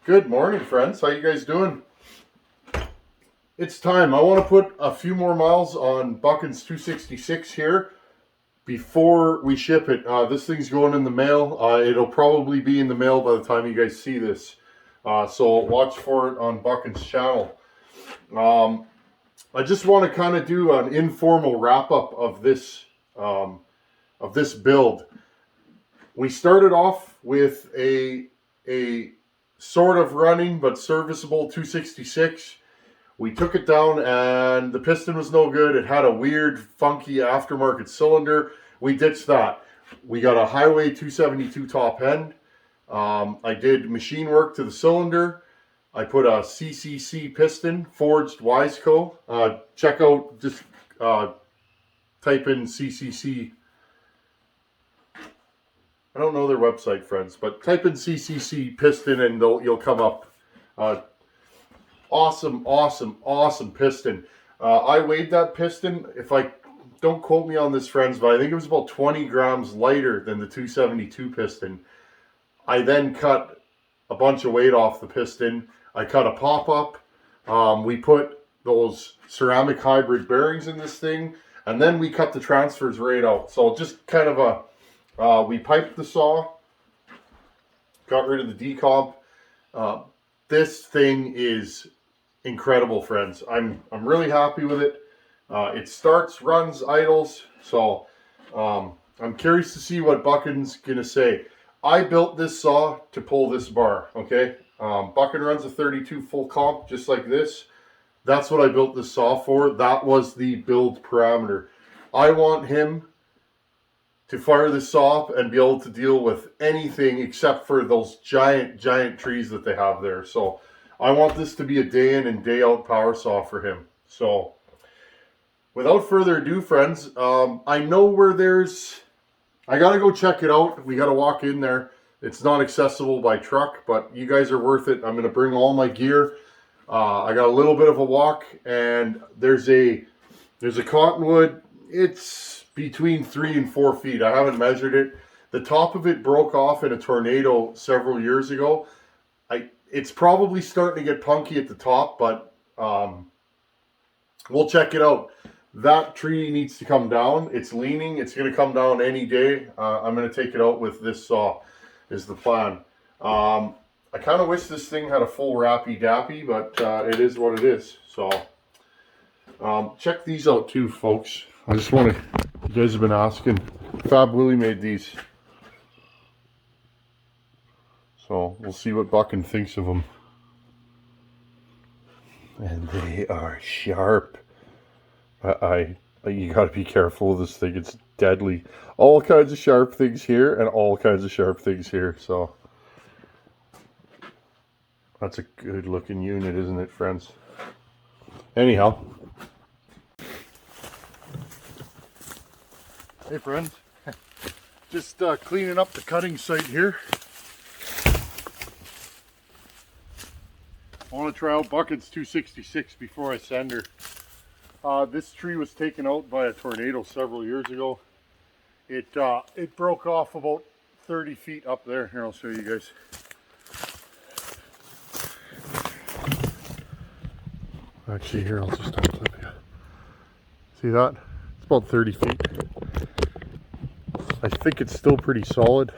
Good morning, friends. How you guys doing? It's time. I want to put a few more miles on Buckin's 266 here before we ship it. This thing's going in the mail. It'll probably be in the mail by the time you guys see this. So watch for it on Buckin's channel. I just want to kind of do an informal wrap-up of this build. We started off with a sort of running but serviceable 266. We took it down and the piston was no good. It had a weird, funky aftermarket cylinder. We ditched that. We got a Highway 272 top end. I did machine work to the cylinder. I put a CCC piston, forged weisco. Check out, just type in CCC. I don't know their website, friends, but type in CCC piston and you'll come up. Awesome piston. I weighed that piston. Don't quote me on this, friends, but I think it was about 20 grams lighter than the 272 piston. I then cut a bunch of weight off the piston. I cut a pop-up. We put those ceramic hybrid bearings in this thing, and then we cut the transfers right out. So just kind of we piped the saw, got rid of the decomp. This thing is incredible, friends. I'm really happy with it. It starts, runs, idles. So I'm curious to see what Buckin's gonna say. I built this saw to pull this bar. Okay, Buckin runs a 32 full comp just like this. That's what I built this saw for. That was the build parameter. I want him to fire the saw and be able to deal with anything except for those giant trees that they have there. So I want this to be a day in and day out power saw for him. So without further ado, friends, I know where I gotta go check it out. We gotta walk in there. It's not accessible by truck, but you guys are worth it. I'm gonna bring all my gear. I got a little bit of a walk, and there's a cottonwood. It's between 3 and 4 feet. I haven't measured it. The top of it broke off in a tornado several years ago. It's probably starting to get punky at the top, but we'll check it out. That tree needs to come down. It's leaning. It's going to come down any day. I'm going to take it out with this saw is the plan. I kind of wish this thing had a full wrappy dappy, but it is what it is. So check these out too, folks. I just want to, you guys have been asking. Fab Willie made these. So we'll see what Buckin thinks of them. And they are sharp. You gotta be careful with this thing. It's deadly. All kinds of sharp things here and all kinds of sharp things here. So that's a good looking unit, isn't it, friends? Anyhow. Hey, friends. Just cleaning up the cutting site here. I want to try out Buckin's 266 before I send her. This tree was taken out by a tornado several years ago. It broke off about 30 feet up there. Here, I'll show you guys. Actually, here, I'll just unclip you. See that? It's about 30 feet. I think it's still pretty solid.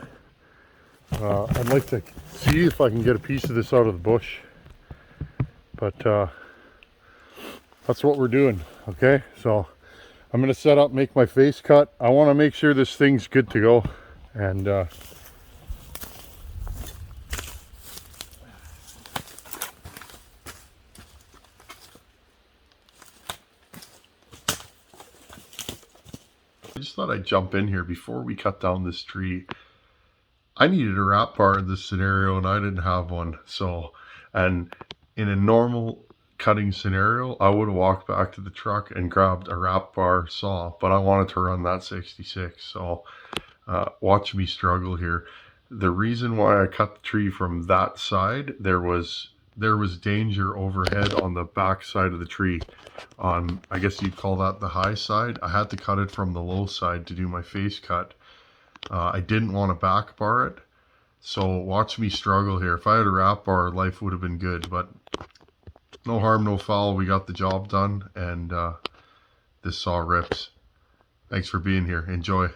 I'd like to see if I can get a piece of this out of the bush. But that's what we're doing, okay? So I'm going to set up, make my face cut. I want to make sure this thing's good to go. And I just thought I'd jump in here before we cut down this tree. I needed a wrap bar in this scenario and I didn't have one. So, and in a normal cutting scenario, I would have walked back to the truck and grabbed a wrap bar saw, but I wanted to run that 66. So watch me struggle here. The reason why I cut the tree from that side, there was danger overhead on the back side of the tree. On, I guess you'd call that the high side. I had to cut it from the low side to do my face cut. I didn't want to back bar it. So watch me struggle here. If I had a wrap bar, life would have been good, but no harm, no foul. We got the job done, and this saw rips. Thanks for being here. Enjoy.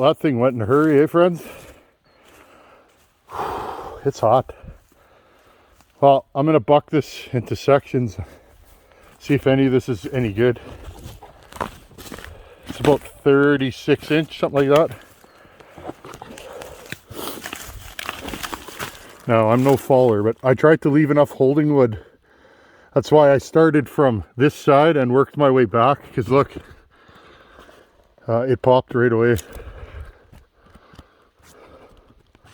that thing went in a hurry, eh, friends? It's hot. Well, I'm gonna buck this into sections, see if any of this is any good. It's about 36 inch, something like that. Now, I'm no faller, but I tried to leave enough holding wood. That's why I started from this side and worked my way back, because look, it popped right away.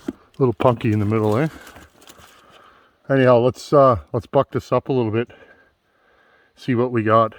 A little punky in the middle, eh? Anyhow, let's buck this up a little bit, see what we got.